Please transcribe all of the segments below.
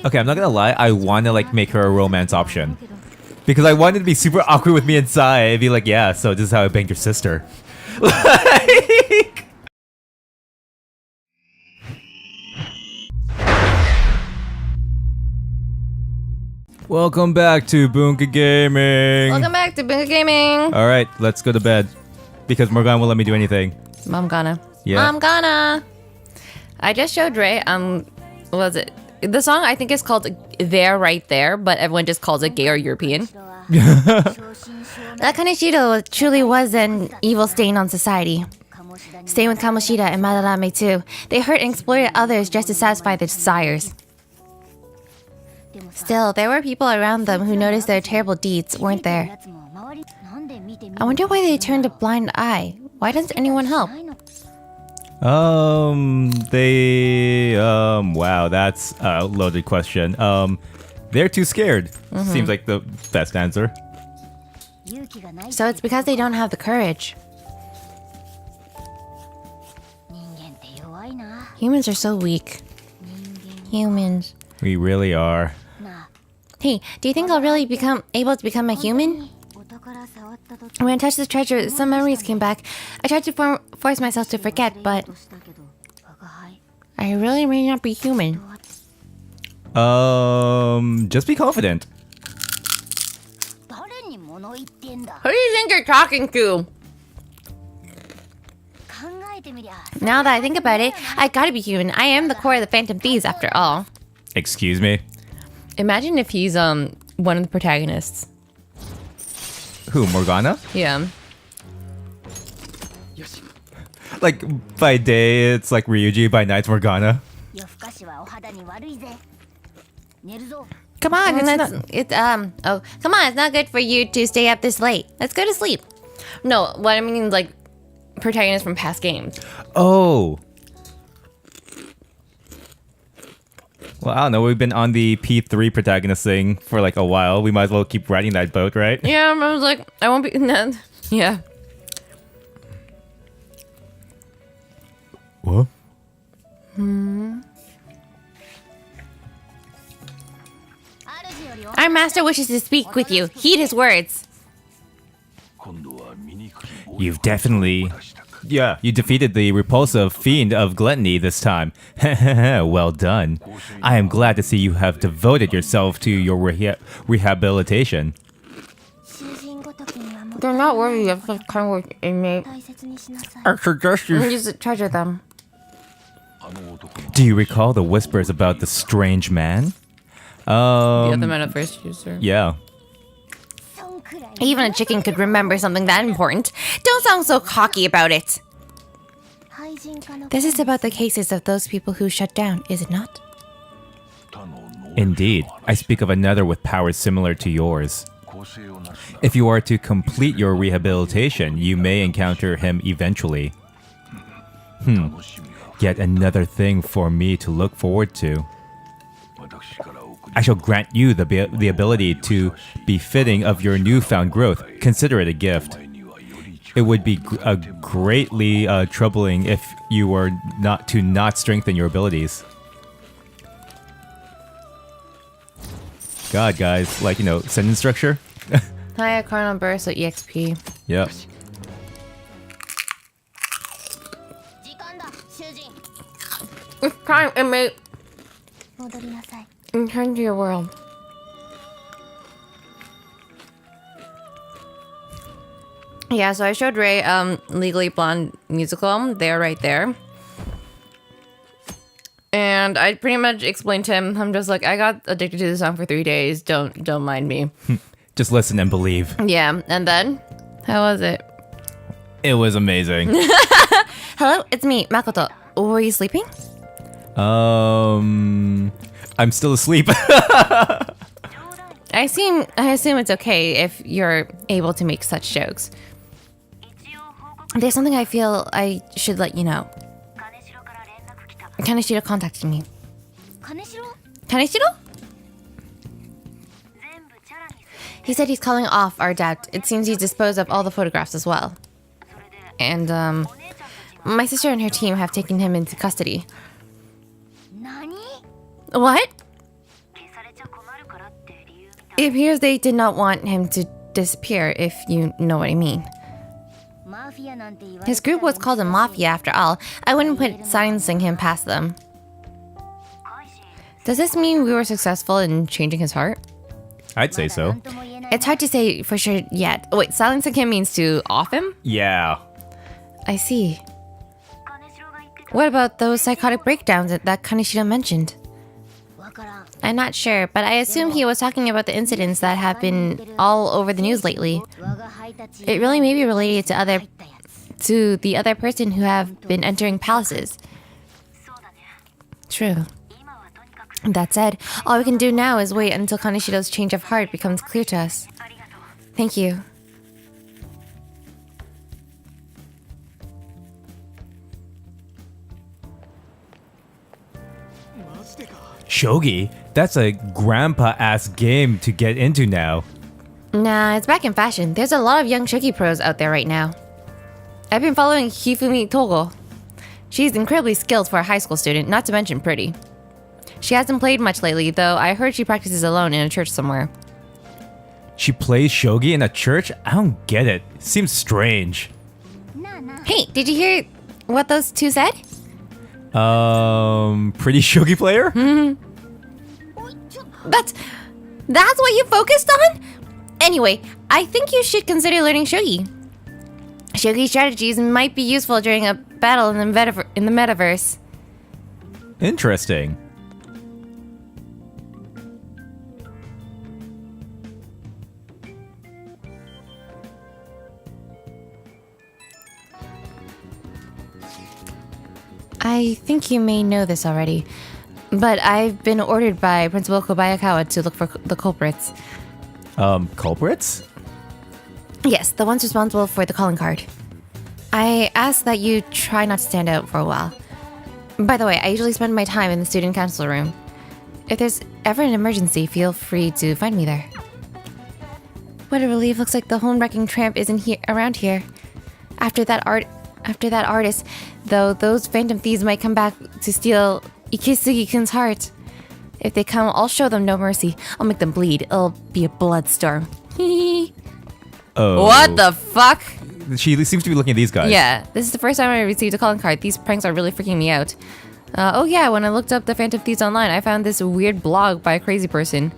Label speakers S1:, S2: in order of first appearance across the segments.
S1: Okay, I'm not gonna lie, I wanna like make her a romance option. Because I wanted to be super awkward with me inside and be like, yeah, so this is how I banged your sister. Like... Welcome back to Bunka Gaming.
S2: Welcome back to Bunka Gaming.
S1: Alright, let's go to bed. Because Morgan won't let me do anything.
S2: Mom gonna.
S1: Yeah.
S2: Mom gonna. I just showed Ray, what was it? The song I think is called There Right There, but everyone just calls it gay or European. That Kaneshiro truly was an evil stain on society. Staying with Kamoshida and Madarame too. They hurt and exploited others just to satisfy their desires. Still, there were people around them who noticed their terrible deeds, weren't there? I wonder why they turned a blind eye. Why doesn't anyone help?
S1: Wow, that's a loaded question. They're too scared. Seems like the best answer.
S2: So it's because they don't have the courage. Humans are so weak. Humans.
S1: We really are.
S2: Hey, do you think I'll really become able to become a human? When I touched the treasure, some memories came back. I tried to force myself to forget, but I really may not be human.
S1: Just be confident.
S2: Who do you think you're talking to? Now that I think about it, I gotta be human. I am the core of the Phantom Thieves after all.
S1: Excuse me?
S2: Imagine if he's one of the protagonists.
S1: Who, Morgana?
S2: Yeah.
S1: Like, by day, it's like Ryuji, by night, Morgana.
S2: Come on, come on, it's not good for you to stay up this late. Let's go to sleep. No, what I mean is like protagonists from past games.
S1: Oh. Well, I don't know. We've been on the P3 protagonist thing for like a while. We might as well keep riding that boat, right?
S2: Yeah, I was like, I won't be. No, yeah.
S1: What?
S2: Our master wishes to speak with you. Heed his words.
S1: You've definitely... Yeah, you defeated the repulsive fiend of gluttony this time. Well done. I am glad to see you have devoted yourself to your rehabilitation.
S2: They're not worthy of such kind words, inmate.
S1: I suggest you...
S2: Just treasure them.
S1: Do you recall the whispers about the strange man?
S2: The other man at first user.
S1: Yeah.
S2: Even a chicken could remember something that important. Don't sound so cocky about it. This is about the cases of those people who shut down, is it not?
S1: Indeed. I speak of another with powers similar to yours. If you are to complete your rehabilitation, you may encounter him eventually. Yet another thing for me to look forward to. I shall grant you the ability to be fitting of your newfound growth. Consider it a gift. It would be greatly troubling if you were not strengthen your abilities. God, guys, like, you know, sentence structure.
S2: Hiya, Cardinal Burst at EXP.
S1: Yep.
S2: It's time, inmate. Return to your world. Yeah, so I showed Ray Legally Blonde musical. They're right there. And I pretty much explained to him, I'm just like, I got addicted to the song for 3 days. Don't mind me.
S1: Just listen and believe.
S2: Yeah, and then how was it?
S1: It was amazing.
S2: Hello, it's me, Makoto. Were you sleeping?
S1: I'm still asleep.
S2: I assume it's okay if you're able to make such jokes. There's something I feel I should let you know. Kaneshiro contacted me. Kaneshiro? He said he's calling off our debt. It seems he's disposed of all the photographs as well. And my sister and her team have taken him into custody. What? It appears they did not want him to disappear, if you know what I mean. His group was called a mafia after all. I wouldn't put silencing him past them. Does this mean we were successful in changing his heart?
S1: I'd say so.
S2: It's hard to say for sure yet. Wait, silencing him means to off him?
S1: Yeah.
S2: I see. What about those psychotic breakdowns that Kaneshiro mentioned? I'm not sure, but I assume he was talking about the incidents that have been all over the news lately. It really may be related to the other person who have been entering palaces. True. That said, all we can do now is wait until Kaneshiro's change of heart becomes clear to us. Thank you.
S1: Shogi? That's a grandpa-ass game to get into now.
S2: Nah, it's back in fashion. There's a lot of young shogi pros out there right now. I've been following Hifumi Togo. She's incredibly skilled for a high school student, not to mention pretty. She hasn't played much lately, though I heard she practices alone in a church somewhere.
S1: She plays shogi in a church? I don't get it. Seems strange.
S2: Hey, did you hear what those two said?
S1: Pretty shogi player?
S2: That's what you focused on? Anyway, I think you should consider learning shogi. Shogi strategies might be useful during a battle in the metaverse.
S1: Interesting.
S2: I think you may know this already, but I've been ordered by Principal Kobayakawa to look for the culprits.
S1: Culprits?
S2: Yes, the ones responsible for the calling card. I ask that you try not to stand out for a while. By the way, I usually spend my time in the student council room. If there's ever an emergency, feel free to find me there. What a relief, looks like the home-wrecking tramp isn't around here. After that artist, though, those phantom thieves might come back to steal Ikisugi-kun's heart. If they come, I'll show them no mercy. I'll make them bleed. It'll be a bloodstorm.
S1: Oh.
S2: What the fuck?
S1: She seems to be looking at these guys.
S2: Yeah, this is the first time I received a calling card. These pranks are really freaking me out. Oh yeah, when I looked up the Phantom Thieves online, I found this weird blog by a crazy person.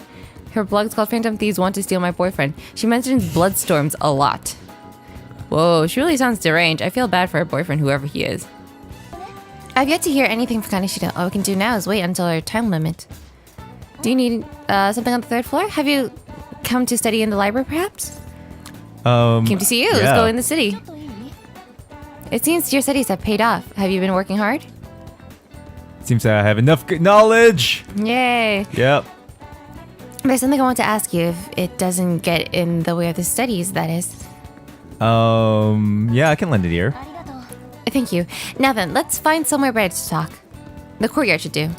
S2: Her blog's called Phantom Thieves Want to Steal My Boyfriend. She mentions bloodstorms a lot. Whoa, she really sounds deranged. I feel bad for her boyfriend, whoever he is. I've yet to hear anything from Kaneshiro. All we can do now is wait until our time limit. Do you need something on the third floor? Have you come to study in the library, perhaps? Came to see you.
S1: Yeah.
S2: Let's go in the city. It seems your studies have paid off. Have you been working hard?
S1: Seems I have enough good knowledge.
S2: Yay.
S1: Yep.
S2: There's something I want to ask you if it doesn't get in the way of the studies, that is.
S1: Yeah, I can lend it here.
S2: Thank you. Now then, let's find somewhere better to talk. The courtyard should do.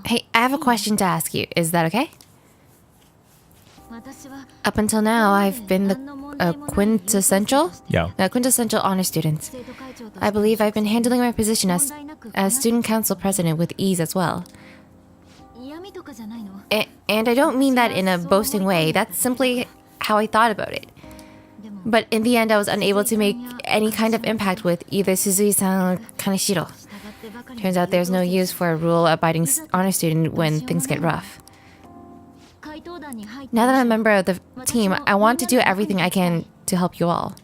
S2: Hey, I have a question to ask you. Is that okay? Up until now, I've been the quintessential honor student. I believe I've been handling my position as student council president with ease as well. And I don't mean that in a boasting way. That's simply how I thought about it. But in the end, I was unable to make any kind of impact with either Suzui-san or Kaneshiro. Turns out there's no use for a rule-abiding honor student when things get rough. Now that I'm a member of the team, I want to do everything I can to help you all.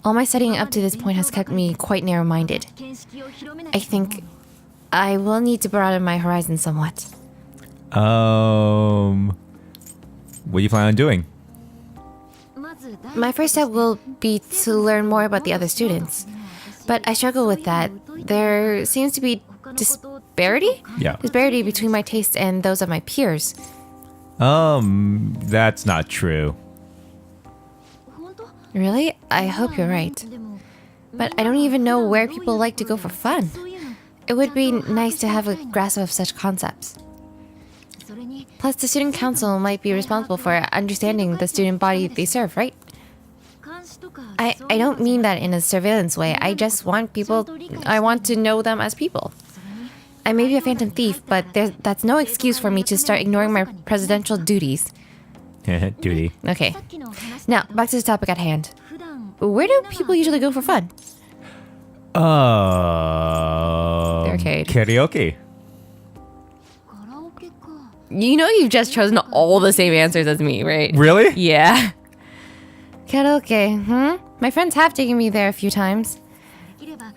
S2: All my studying up to this point has kept me quite narrow-minded. I think I will need to broaden my horizons somewhat.
S1: What do you plan on doing?
S2: My first step will be to learn more about the other students. But I struggle with that. There seems to be disparity?
S1: Yeah.
S2: Disparity between my tastes and those of my peers.
S1: That's not true.
S2: Really? I hope you're right. But I don't even know where people like to go for fun. It would be nice to have a grasp of such concepts. Plus, the student council might be responsible for understanding the student body they serve, right? I don't mean that in a surveillance way. I just want I want to know them as people. I may be a phantom thief, but that's no excuse for me to start ignoring my presidential duties.
S1: Duty.
S2: Okay. Now, back to the topic at hand. Where do people usually go for fun? The arcade.
S1: Karaoke.
S2: You know you've just chosen all the same answers as me, right?
S1: Really?
S2: Yeah. Karaoke, My friends have taken me there a few times.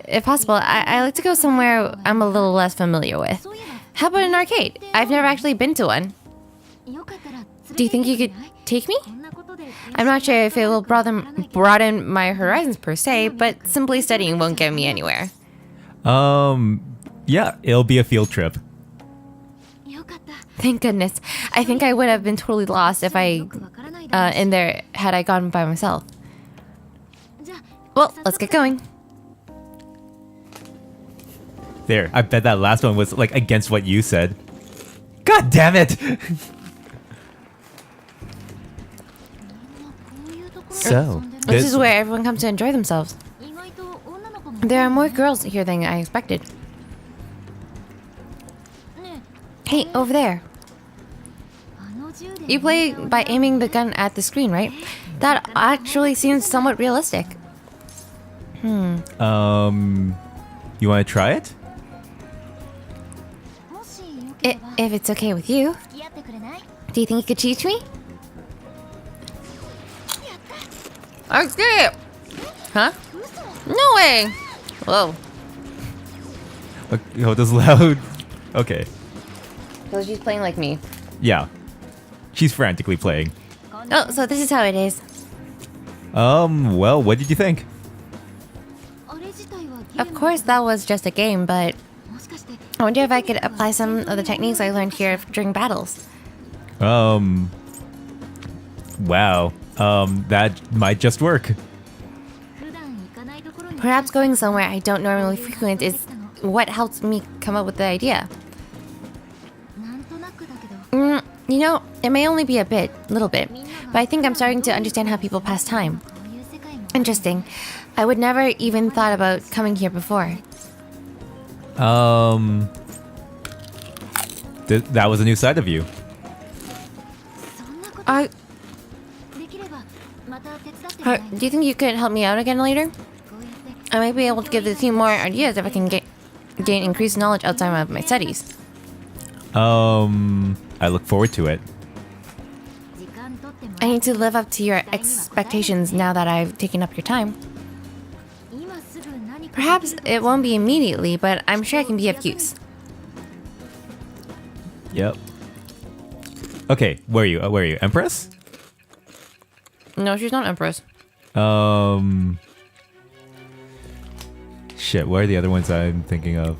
S2: If possible, I like to go somewhere I'm a little less familiar with. How about an arcade? I've never actually been to one. Do you think you could take me? I'm not sure if it will broaden my horizons per se, but simply studying won't get me anywhere.
S1: Yeah, it'll be a field trip.
S2: Thank goodness. I think I would have been totally lost if had I gone by myself. Well, let's get going.
S1: There, I bet that last one was like against what you said. God damn it! So,
S2: this is where everyone comes to enjoy themselves. There are more girls here than I expected. Hey, over there. You play by aiming the gun at the screen, right? That actually seems somewhat realistic.
S1: You want to try it?
S2: If it's okay with you. Do you think you could teach me? I'm scared. Huh? No way. Whoa.
S1: Oh, this loud. Okay.
S2: So she's playing like me.
S1: Yeah. She's frantically playing.
S2: Oh, so this is how it is.
S1: Well, what did you think?
S2: Of course, that was just a game, but I wonder if I could apply some of the techniques I learned here during battles.
S1: Wow. That might just work.
S2: Perhaps going somewhere I don't normally frequent is what helps me come up with the idea. You know, it may only be a little bit, but I think I'm starting to understand how people pass time. Interesting. I would never even thought about coming here before.
S1: That was a new side of you.
S2: Do you think you could help me out again later? I might be able to give the team more ideas if I can gain increased knowledge outside of my studies.
S1: I look forward to it.
S2: I need to live up to your expectations now that I've taken up your time. Perhaps it won't be immediately, but I'm sure I can be of use.
S1: Yep. Okay, where are you? Where are you? Empress?
S2: No, she's not Empress.
S1: Shit, what are the other ones I'm thinking of?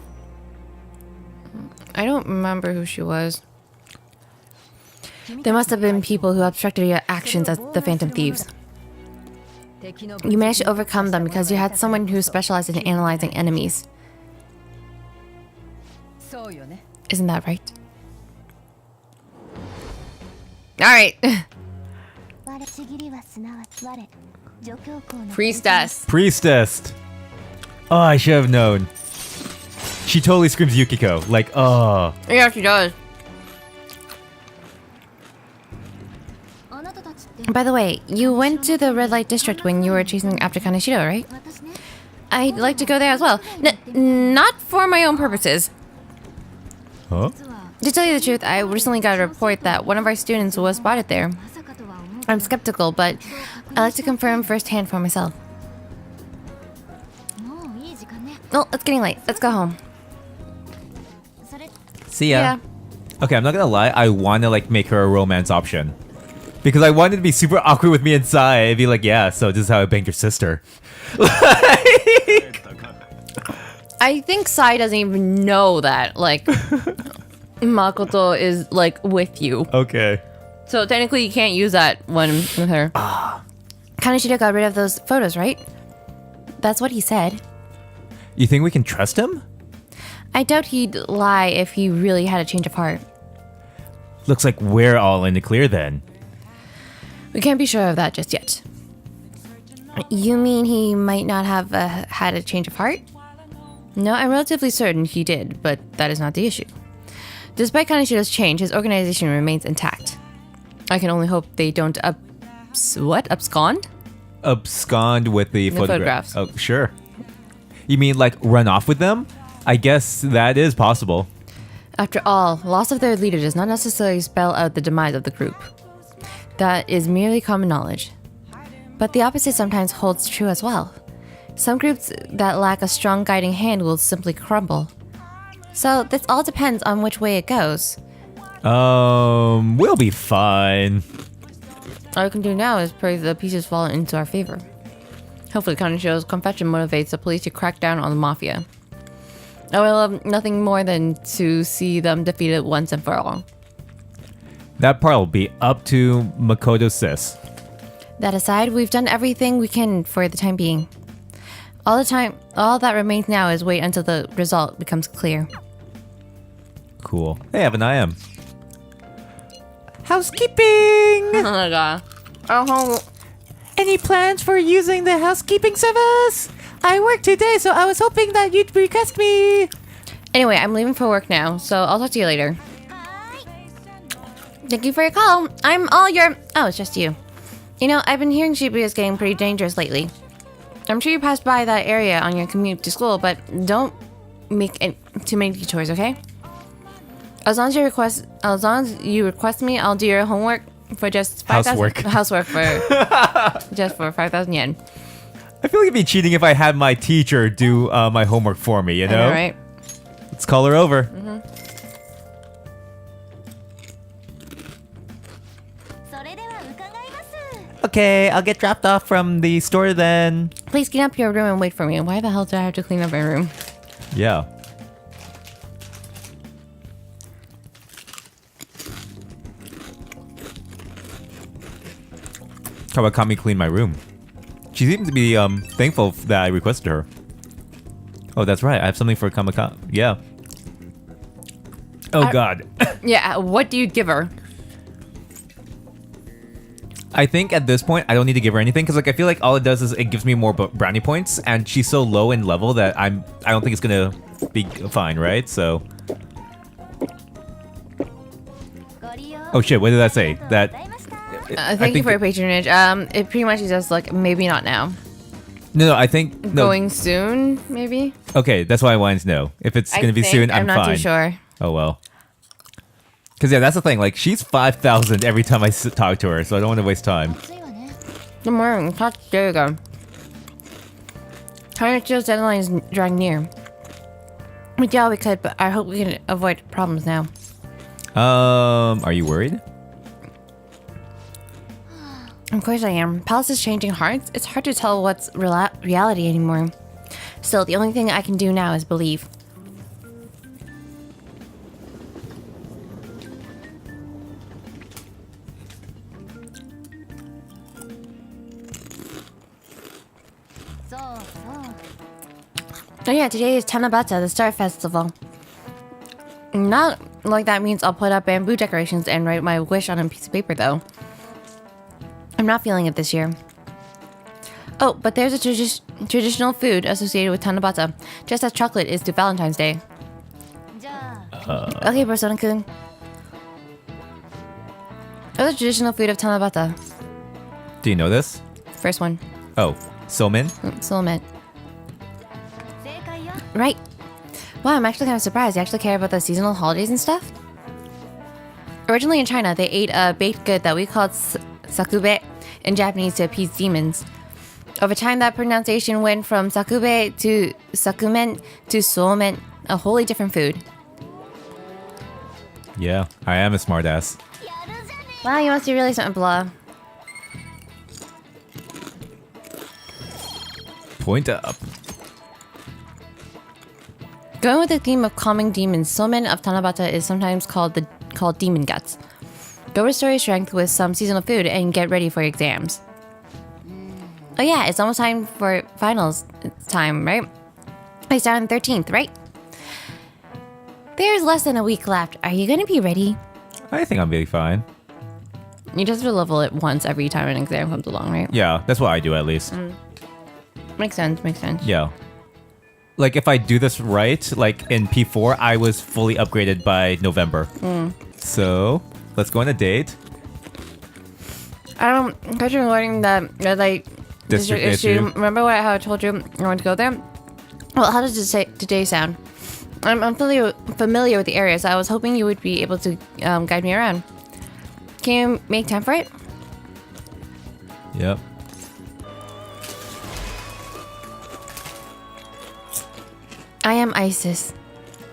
S2: I don't remember who she was. There must have been people who obstructed your actions as the Phantom Thieves. You managed to overcome them because you had someone who specialized in analyzing enemies. Isn't that right? Alright. Priestess.
S1: Priestess! Oh, I should have known. She totally screams Yukiko. Like, oh.
S2: Yeah, she does. By the way, you went to the red light district when you were chasing after Kaneshiro, right? I'd like to go there as well. Not for my own purposes.
S1: Huh?
S2: To tell you the truth, I recently got a report that one of our students was spotted there. I'm skeptical, but I like to confirm firsthand for myself. Well, it's getting late. Let's go home.
S1: See ya.
S2: Yeah.
S1: Okay, I'm not gonna lie. I want to like make her a romance option. Because I wanted to be super awkward with me inside and be like, yeah, so this is how I banged your sister.
S2: I think Sai doesn't even know that, like, Makoto is, like, with you.
S1: Okay.
S2: So technically you can't use that one with her. Kaneshiro got rid of those photos, right? That's what he said.
S1: You think we can trust him?
S2: I doubt he'd lie if he really had a change of heart.
S1: Looks like we're all in the clear then.
S2: We can't be sure of that just yet. You mean he might not have had a change of heart? No, I'm relatively certain he did, but that is not the issue. Despite Kaneshira's change, his organization remains intact. I can only hope they don't abscond?
S1: Abscond with the
S2: photographs.
S1: Oh, sure. You mean like run off with them? I guess that is possible.
S2: After all, loss of their leader does not necessarily spell out the demise of the group. That is merely common knowledge. But the opposite sometimes holds true as well. Some groups that lack a strong guiding hand will simply crumble. So this all depends on which way it goes.
S1: We'll be fine.
S2: All we can do now is pray the pieces fall into our favor. Hopefully Kaneshira's confession motivates the police to crack down on the mafia. I will love nothing more than to see them defeated once and for all.
S1: That part will be up to Makoto sis.
S2: That aside, we've done everything we can for the time being. All that remains now is wait until the result becomes clear.
S1: Cool. Hey, I have an IM. Housekeeping!
S2: Oh my god. Oh.
S1: Any plans for using the housekeeping service? I work today, so I was hoping that you'd request me.
S2: Anyway, I'm leaving for work now, so I'll talk to you later. Thank you for your call. I'm all your... Oh, it's just you. You know, I've been hearing Shibuya is getting pretty dangerous lately. I'm sure you passed by that area on your commute to school, but don't make too many detours, okay? As long as you request me, I'll do your homework for just 5,000 housework for just for 5,000 yen.
S1: I feel like it'd be cheating if I had my teacher do my homework for me, you know?
S2: I know, right?
S1: Let's call her over. Okay, I'll get dropped off from the store then.
S2: Please clean up your room and wait for me. Why the hell do I have to clean up my room?
S1: Yeah. Kawakami cleaned my room. She seems to be thankful that I requested her. Oh, that's right. I have something for Kamakami. Yeah. Oh, God.
S2: Yeah, what do you give her?
S1: I think at this point, I don't need to give her anything because, like, I feel like all it does is it gives me more brownie points, and she's so low in level that I don't think it's gonna be fine, right? So. Oh shit! What did that say? That.
S2: Thank you for your patronage. It pretty much is just like maybe not now.
S1: No, I think no.
S2: Going soon, maybe.
S1: Okay, that's why I wanted to know if it's gonna be soon. I'm
S2: not
S1: fine.
S2: too sure.
S1: Oh well. Because, yeah, that's the thing. Like, she's 5,000 every time I talk to her, so I don't want to waste time.
S2: Good morning. There you go. Kaneshira's deadline is drawing near. We did all we could, but I hope we can avoid problems now.
S1: Are you worried?
S2: Of course I am. Palace is changing hearts. It's hard to tell what's reality anymore. Still, the only thing I can do now is believe. Oh yeah, today is Tanabata, the Star Festival. Not like that means I'll put up bamboo decorations and write my wish on a piece of paper, though. I'm not feeling it this year. Oh, but there's a traditional food associated with Tanabata, just as chocolate is to Valentine's Day. Okay, Persona-kun. What's the traditional food of Tanabata?
S1: Do you know this?
S2: First one.
S1: Oh, somen?
S2: Somen. Right. Wow, I'm actually kind of surprised. They actually care about the seasonal holidays and stuff. Originally in China, they ate a baked good that we called sakube in Japanese to appease demons. Over time, that pronunciation went from sakube to sakumen to somen, a wholly different food.
S1: Yeah, I am a smartass.
S2: Wow, you must be really something blah.
S1: Point up.
S2: Going with the theme of calming demons, Somen of Tanabata is sometimes called demon guts. Go restore your strength with some seasonal food and get ready for your exams. Oh yeah, it's almost time for finals time, right? They start on the 13th, right? There's less than a week left. Are you gonna be ready?
S1: I think I'll be fine.
S2: You just have to level it once every time an exam comes along, right?
S1: Yeah, that's what I do at least.
S2: Makes sense, makes sense.
S1: Yeah. Like if I do this right, like in P4, I was fully upgraded by November. So let's go on a date.
S2: Because you're learning that red light district issue. Remember how I told you I want to go there? Well, how does today sound? I'm familiar with the area, so I was hoping you would be able to guide me around. Can you make time for it?
S1: Yep.
S2: I am Isis.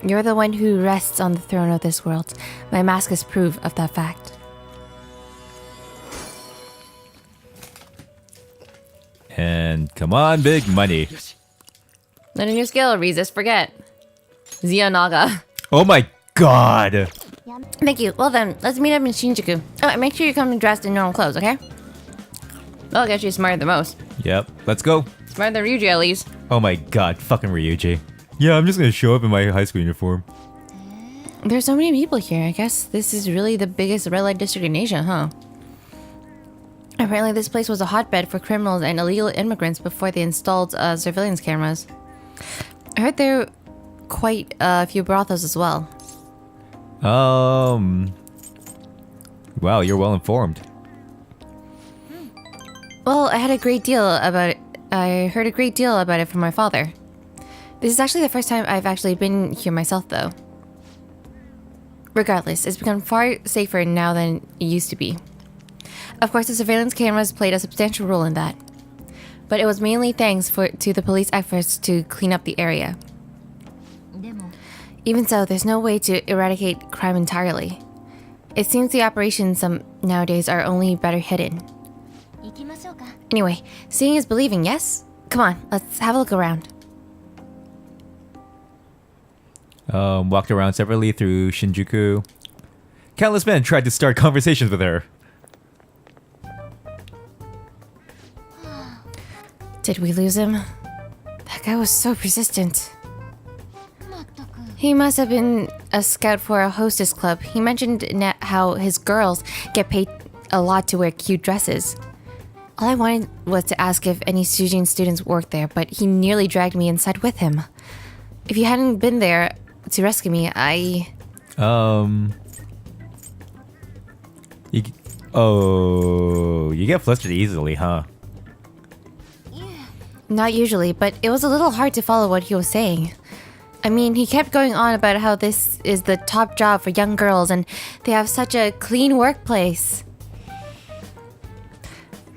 S2: You're the one who rests on the throne of this world. My mask is proof of that fact.
S1: And come on, big money.
S2: Learn a new skill, resist, forget. Naga.
S1: Oh my god.
S2: Thank you. Well then, let's meet up in Shinjuku. Oh, and make sure you come dressed in normal clothes, okay? I'll get you smarter than most.
S1: Yep, let's go.
S2: Smarter than Ryuji, at least.
S1: Oh my god, fucking Ryuji. Yeah, I'm just gonna show up in my high school uniform.
S2: There's so many people here. I guess this is really the biggest red light district in Asia, huh? Apparently this place was a hotbed for criminals and illegal immigrants before they installed surveillance cameras. I heard there were quite a few brothels as well.
S1: Wow, you're well informed.
S2: Well, I heard a great deal about it from my father. This is actually the first time I've actually been here myself, though. Regardless, it's become far safer now than it used to be. Of course, the surveillance cameras played a substantial role in that. But it was mainly thanks to the police efforts to clean up the area. Even so, there's no way to eradicate crime entirely. It seems the operations nowadays are only better hidden. Anyway, seeing is believing, yes? Come on, let's have a look around.
S1: Walked around separately through Shinjuku. Countless men tried to start conversations with her.
S2: Did we lose him? That guy was so persistent. He must have been a scout for a hostess club. He mentioned how his girls get paid a lot to wear cute dresses. All I wanted was to ask if any Sujin students worked there, but he nearly dragged me inside with him. If you hadn't been there to rescue me,
S1: You get flustered easily, huh?
S2: Not usually, but it was a little hard to follow what he was saying. I mean, he kept going on about how this is the top job for young girls and they have such a clean workplace.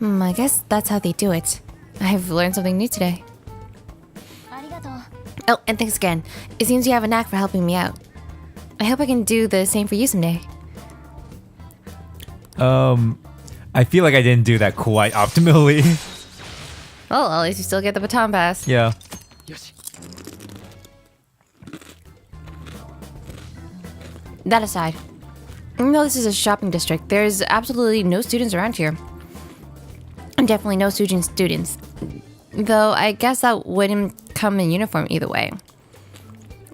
S2: I guess that's how they do it. I've learned something new today. Oh, and thanks again. It seems you have a knack for helping me out. I hope I can do the same for you someday.
S1: I feel like I didn't do that quite optimally.
S2: Well, at least you still get the baton pass.
S1: Yeah.
S2: That aside, even though this is a shopping district, there's absolutely no students around here. And definitely no Sujin students. Though I guess that wouldn't come in uniform either way.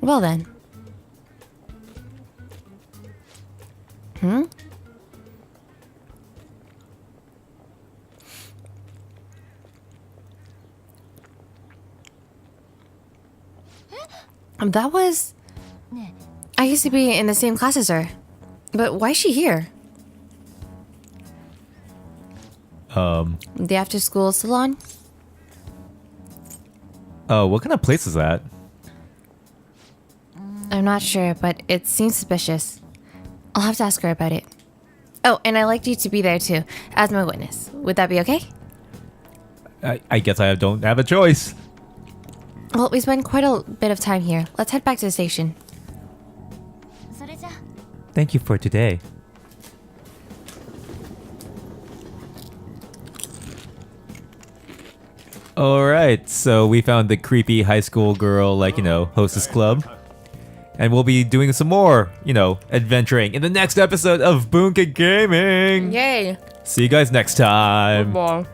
S2: Well then. That was... I used to be in the same class as her. But why is she here? The after-school salon?
S1: What kind of place is that?
S2: I'm not sure, but it seems suspicious. I'll have to ask her about it. Oh, and I'd like you to be there too, as my witness. Would that be okay?
S1: I guess I don't have a choice.
S2: Well, we spent quite a bit of time here. Let's head back to the station.
S1: Thank you for today. Alright, so we found the creepy high school girl, hostess club. And we'll be doing some more, adventuring in the next episode of Bunka Gaming.
S2: Yay!
S1: See you guys next time.
S2: Bye.